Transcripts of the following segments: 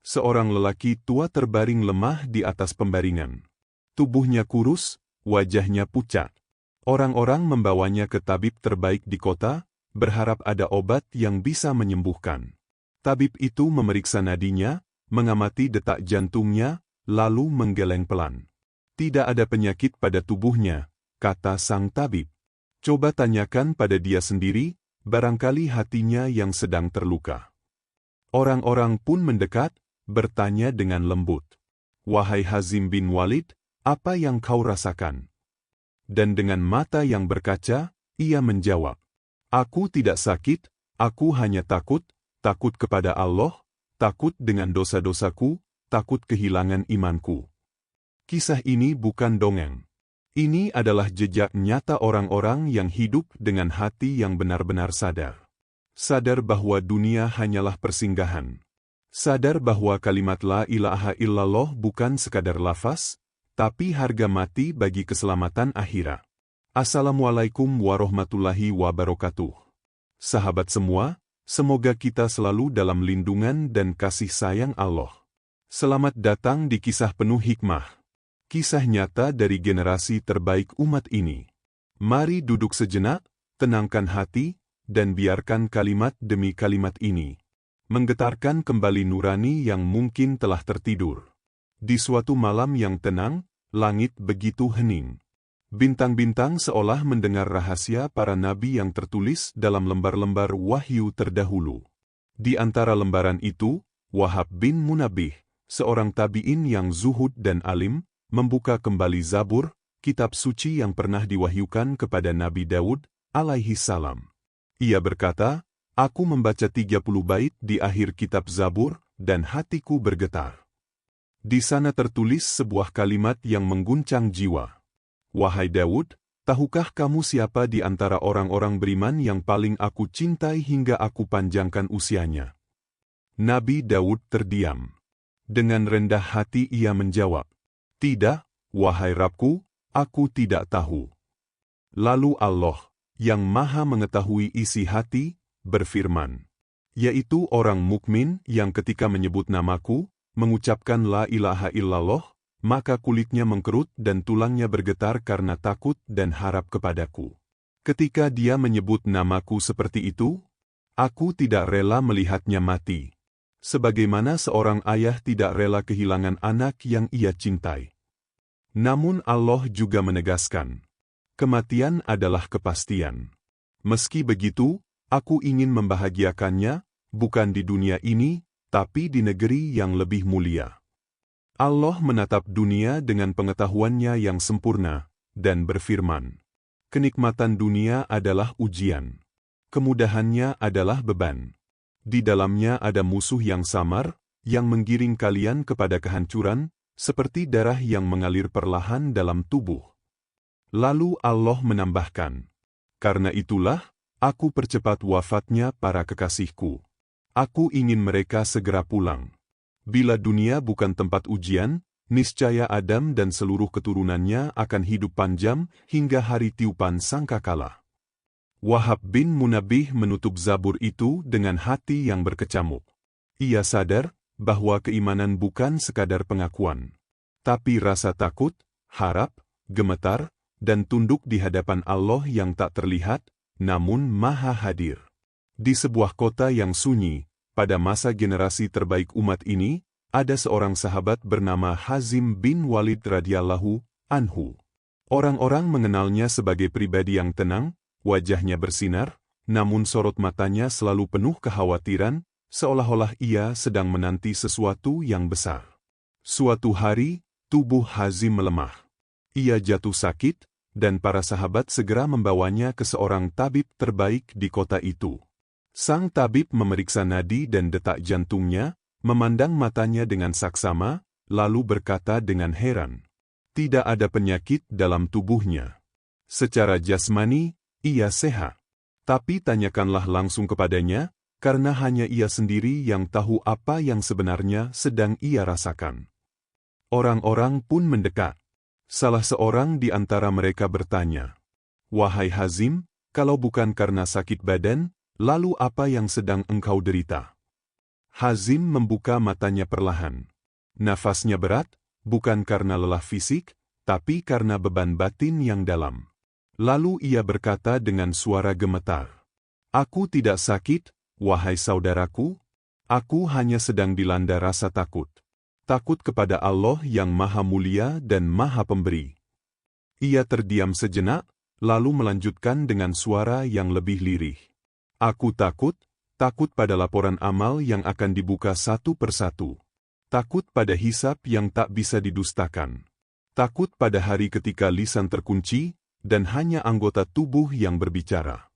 Seorang lelaki tua terbaring lemah di atas pembaringan. Tubuhnya kurus, wajahnya pucat. Orang-orang membawanya ke tabib terbaik di kota, berharap ada obat yang bisa menyembuhkan. Tabib itu memeriksa nadinya, mengamati detak jantungnya, lalu menggeleng pelan. Tidak ada penyakit pada tubuhnya, kata sang tabib. Coba tanyakan pada dia sendiri, barangkali hatinya yang sedang terluka. Orang-orang pun mendekat, bertanya dengan lembut. Wahai Hazim bin Walid, apa yang kau rasakan? Dan dengan mata yang berkaca, ia menjawab. Aku tidak sakit, aku hanya takut kepada Allah, takut dengan dosa-dosaku, takut kehilangan imanku. Kisah ini bukan dongeng. Ini adalah jejak nyata orang-orang yang hidup dengan hati yang benar-benar sadar. Sadar bahwa dunia hanyalah persinggahan. Sadar bahwa kalimat la ilaha illallah bukan sekadar lafaz, tapi harga mati bagi keselamatan akhirat. Assalamualaikum warahmatullahi wabarakatuh. Sahabat semua, semoga kita selalu dalam lindungan dan kasih sayang Allah. Selamat datang di kisah penuh hikmah. Kisah nyata dari generasi terbaik umat ini. Mari duduk sejenak, tenangkan hati, dan biarkan kalimat demi kalimat ini menggetarkan kembali nurani yang mungkin telah tertidur. Di suatu malam yang tenang, langit begitu hening. Bintang-bintang seolah mendengar rahasia para nabi yang tertulis dalam lembar-lembar wahyu terdahulu. Di antara lembaran itu, Wahab bin Munabbih, seorang tabi'in yang zuhud dan alim, membuka kembali Zabur, kitab suci yang pernah diwahyukan kepada Nabi Daud, alaihi salam. Ia berkata, aku membaca 30 bait di akhir kitab Zabur, dan hatiku bergetar. Di sana tertulis sebuah kalimat yang mengguncang jiwa. Wahai Daud, tahukah kamu siapa di antara orang-orang beriman yang paling aku cintai hingga aku panjangkan usianya? Nabi Daud terdiam. Dengan rendah hati ia menjawab, tidak, wahai Rabbku, aku tidak tahu. Lalu Allah, yang maha mengetahui isi hati, berfirman, yaitu orang mukmin yang ketika menyebut namaku, mengucapkan la ilaha illallah, maka kulitnya mengkerut dan tulangnya bergetar karena takut dan harap kepadaku. Ketika dia menyebut namaku seperti itu, aku tidak rela melihatnya mati. Sebagaimana seorang ayah tidak rela kehilangan anak yang ia cintai. Namun Allah juga menegaskan, kematian adalah kepastian. Meski begitu, aku ingin membahagiakannya, bukan di dunia ini, tapi di negeri yang lebih mulia. Allah menatap dunia dengan pengetahuannya yang sempurna, dan berfirman, kenikmatan dunia adalah ujian. Kemudahannya adalah beban. Di dalamnya ada musuh yang samar, yang menggiring kalian kepada kehancuran, seperti darah yang mengalir perlahan dalam tubuh. Lalu Allah menambahkan, karena itulah, aku percepat wafatnya para kekasihku. Aku ingin mereka segera pulang. Bila dunia bukan tempat ujian, niscaya Adam dan seluruh keturunannya akan hidup panjang hingga hari tiupan sangkakala. Wahab bin Munabbih menutup Zabur itu dengan hati yang berkecamuk. Ia sadar bahwa keimanan bukan sekadar pengakuan, tapi rasa takut, harap, gemetar, dan tunduk di hadapan Allah yang tak terlihat, namun maha hadir. Di sebuah kota yang sunyi, pada masa generasi terbaik umat ini, ada seorang sahabat bernama Hazim bin Walid radhiyallahu anhu. Orang-orang mengenalnya sebagai pribadi yang tenang, wajahnya bersinar, namun sorot matanya selalu penuh kekhawatiran, seolah-olah ia sedang menanti sesuatu yang besar. Suatu hari, tubuh Hazim melemah. Ia jatuh sakit, dan para sahabat segera membawanya ke seorang tabib terbaik di kota itu. Sang tabib memeriksa nadi dan detak jantungnya, memandang matanya dengan saksama, lalu berkata dengan heran, tidak ada penyakit dalam tubuhnya. Secara jasmani, ia sehat. Tapi tanyakanlah langsung kepadanya, karena hanya ia sendiri yang tahu apa yang sebenarnya sedang ia rasakan. Orang-orang pun mendekat. Salah seorang di antara mereka bertanya, wahai Hazim, kalau bukan karena sakit badan, lalu apa yang sedang engkau derita? Hazim membuka matanya perlahan. Nafasnya berat, bukan karena lelah fisik, tapi karena beban batin yang dalam. Lalu ia berkata dengan suara gemetar, "Aku tidak sakit, wahai saudaraku. Aku hanya sedang dilanda rasa takut. Takut kepada Allah yang Maha Mulia dan Maha Pemberi." Ia terdiam sejenak, lalu melanjutkan dengan suara yang lebih lirih. "Aku takut pada laporan amal yang akan dibuka satu persatu. Takut pada hisab yang tak bisa didustakan. Takut pada hari ketika lisan terkunci, dan hanya anggota tubuh yang berbicara.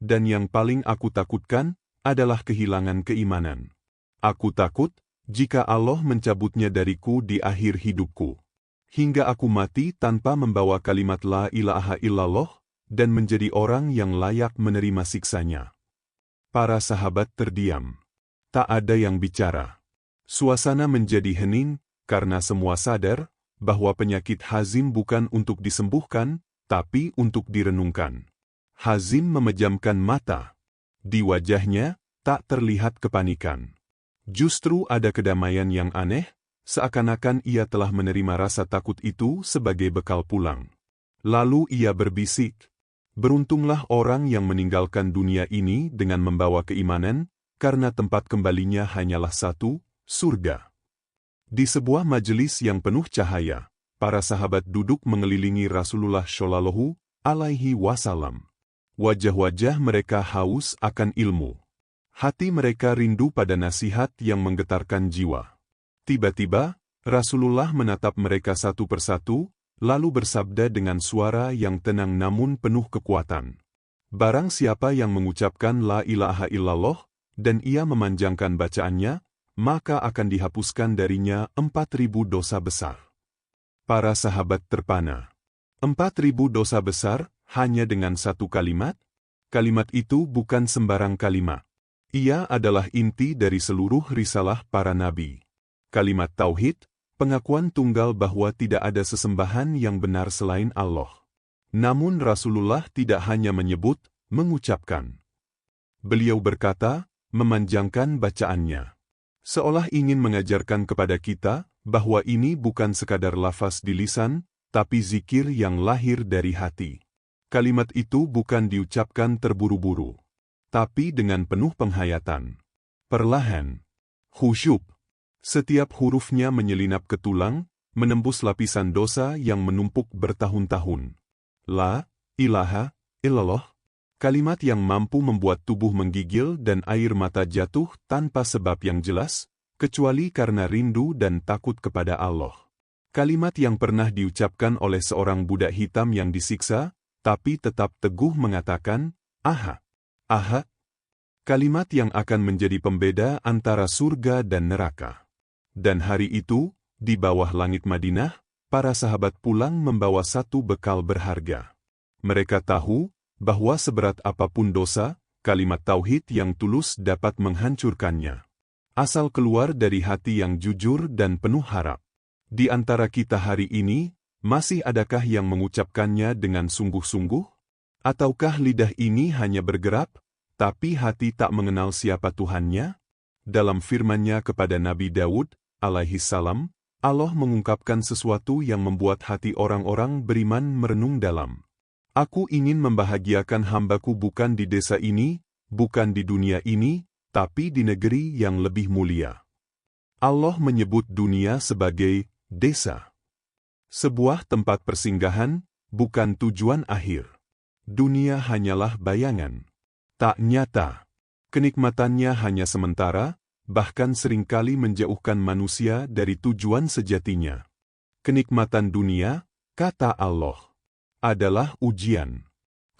Dan yang paling aku takutkan, adalah kehilangan keimanan. Aku takut, jika Allah mencabutnya dariku di akhir hidupku. Hingga aku mati tanpa membawa kalimat la ilaha illallah, dan menjadi orang yang layak menerima siksanya." Para sahabat terdiam. Tak ada yang bicara. Suasana menjadi hening, karena semua sadar, bahwa penyakit Hazim bukan untuk disembuhkan, tapi untuk direnungkan. Hazim memejamkan mata. Di wajahnya, tak terlihat kepanikan. Justru ada kedamaian yang aneh, seakan-akan ia telah menerima rasa takut itu sebagai bekal pulang. Lalu ia berbisik, "Beruntunglah orang yang meninggalkan dunia ini dengan membawa keimanan, karena tempat kembalinya hanyalah satu, surga." Di sebuah majelis yang penuh cahaya, para sahabat duduk mengelilingi Rasulullah Shallallahu Alaihi Wasallam. Wajah-wajah mereka haus akan ilmu. Hati mereka rindu pada nasihat yang menggetarkan jiwa. Tiba-tiba, Rasulullah menatap mereka satu persatu, lalu bersabda dengan suara yang tenang namun penuh kekuatan. "Barang siapa yang mengucapkan la ilaha illallah, dan ia memanjangkan bacaannya, maka akan dihapuskan darinya 4.000 dosa besar." Para sahabat terpana. 4.000 dosa besar, hanya dengan satu kalimat? Kalimat itu bukan sembarang kalimat. Ia adalah inti dari seluruh risalah para nabi. Kalimat tauhid, pengakuan tunggal bahwa tidak ada sesembahan yang benar selain Allah. Namun Rasulullah tidak hanya menyebut, mengucapkan. Beliau berkata, memanjangkan bacaannya. Seolah ingin mengajarkan kepada kita, bahwa ini bukan sekadar lafaz di lisan, tapi zikir yang lahir dari hati. Kalimat itu bukan diucapkan terburu-buru, tapi dengan penuh penghayatan. Perlahan. Khusyuk. Setiap hurufnya menyelinap ke tulang, menembus lapisan dosa yang menumpuk bertahun-tahun. La ilaha illallah. Kalimat yang mampu membuat tubuh menggigil dan air mata jatuh tanpa sebab yang jelas, kecuali karena rindu dan takut kepada Allah. Kalimat yang pernah diucapkan oleh seorang budak hitam yang disiksa, tapi tetap teguh mengatakan, "Aha, aha." Kalimat yang akan menjadi pembeda antara surga dan neraka. Dan hari itu, di bawah langit Madinah, para sahabat pulang membawa satu bekal berharga. Mereka tahu, bahwa seberat apapun dosa, kalimat tauhid yang tulus dapat menghancurkannya. Asal keluar dari hati yang jujur dan penuh harap. Di antara kita hari ini, masih adakah yang mengucapkannya dengan sungguh-sungguh? Ataukah lidah ini hanya bergerak, tapi hati tak mengenal siapa Tuhannya? Dalam firman-Nya kepada Nabi Daud, alaihi salam, Allah mengungkapkan sesuatu yang membuat hati orang-orang beriman merenung dalam. "Aku ingin membahagiakan hambaku bukan di desa ini, bukan di dunia ini, tapi di negeri yang lebih mulia." Allah menyebut dunia sebagai desa. Sebuah tempat persinggahan, bukan tujuan akhir. Dunia hanyalah bayangan. Tak nyata. Kenikmatannya hanya sementara, bahkan seringkali menjauhkan manusia dari tujuan sejatinya. Kenikmatan dunia, kata Allah, adalah ujian.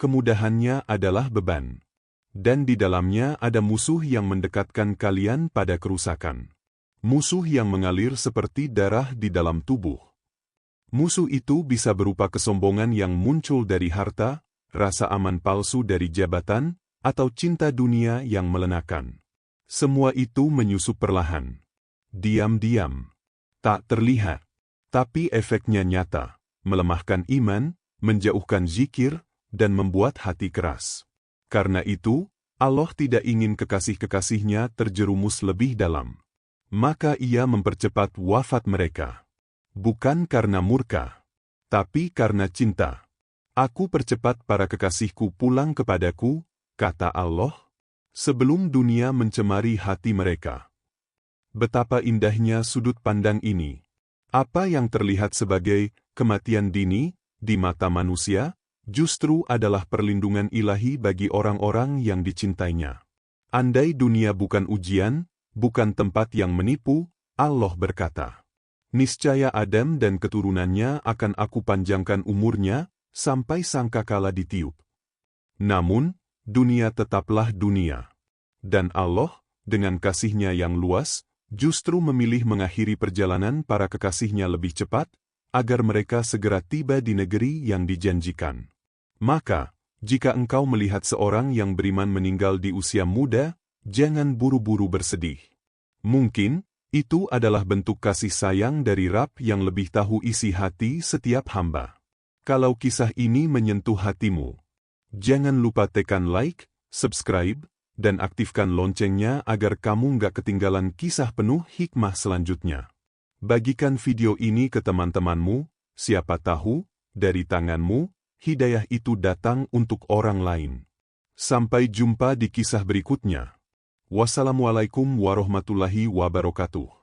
Kemudahannya adalah beban. Dan di dalamnya ada musuh yang mendekatkan kalian pada kerusakan. Musuh yang mengalir seperti darah di dalam tubuh. Musuh itu bisa berupa kesombongan yang muncul dari harta, rasa aman palsu dari jabatan, atau cinta dunia yang melenakan. Semua itu menyusup perlahan. Diam-diam. Tak terlihat. Tapi efeknya nyata. Melemahkan iman, menjauhkan zikir, dan membuat hati keras. Karena itu, Allah tidak ingin kekasih-kekasihnya terjerumus lebih dalam. Maka ia mempercepat wafat mereka. Bukan karena murka, tapi karena cinta. Aku percepat para kekasihku pulang kepadaku, kata Allah, sebelum dunia mencemari hati mereka. Betapa indahnya sudut pandang ini. Apa yang terlihat sebagai kematian dini di mata manusia, justru adalah perlindungan ilahi bagi orang-orang yang dicintainya. Andai dunia bukan ujian, bukan tempat yang menipu, Allah berkata, niscaya Adam dan keturunannya akan aku panjangkan umurnya, sampai sangkakala ditiup. Namun, dunia tetaplah dunia. Dan Allah, dengan kasih-Nya yang luas, justru memilih mengakhiri perjalanan para kekasihnya lebih cepat, agar mereka segera tiba di negeri yang dijanjikan. Maka, jika engkau melihat seorang yang beriman meninggal di usia muda, jangan buru-buru bersedih. Mungkin, itu adalah bentuk kasih sayang dari Rabb yang lebih tahu isi hati setiap hamba. Kalau kisah ini menyentuh hatimu, jangan lupa tekan like, subscribe, dan aktifkan loncengnya agar kamu nggak ketinggalan kisah penuh hikmah selanjutnya. Bagikan video ini ke teman-temanmu, siapa tahu, dari tanganmu, hidayah itu datang untuk orang lain. Sampai jumpa di kisah berikutnya. Wassalamualaikum warahmatullahi wabarakatuh.